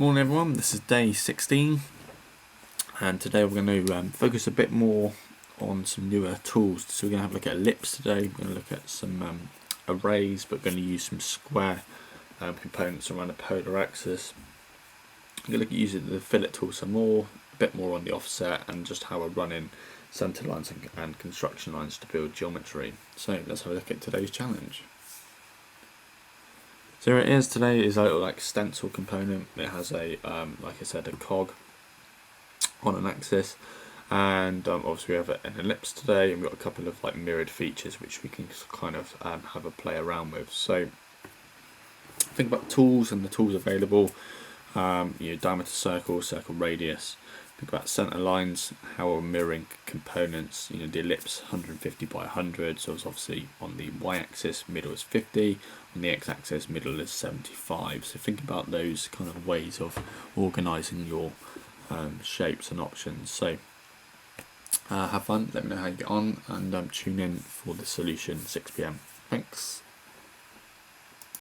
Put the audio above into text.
Morning everyone, this is day 16 and today we're going to focus a bit more on some newer tools. So we're going to have a look at Elipse today, we're going to look at some arrays, but we're going to use some square components around a polar axis. We're going to look at using the Fillet tool some more, a bit more on the offset and just how we're running centre lines and construction lines to build geometry. So let's have a look at today's challenge. So here it is. Today is a little stencil component. It has a, like I said, a cog on an axis, and obviously we have an ellipse today, and we've got a couple of mirrored features which we can kind of have a play around with. So think about tools and the tools available. Diameter circle, circle radius. Think about centre lines, how we're mirroring components. The ellipse 150 by 100, so it's obviously on the y-axis, middle is 50, on the x-axis, middle is 75. So think about those kind of ways of organising your shapes and options. So have fun, let me know how you get on, and tune in for the solution 6 PM. Thanks.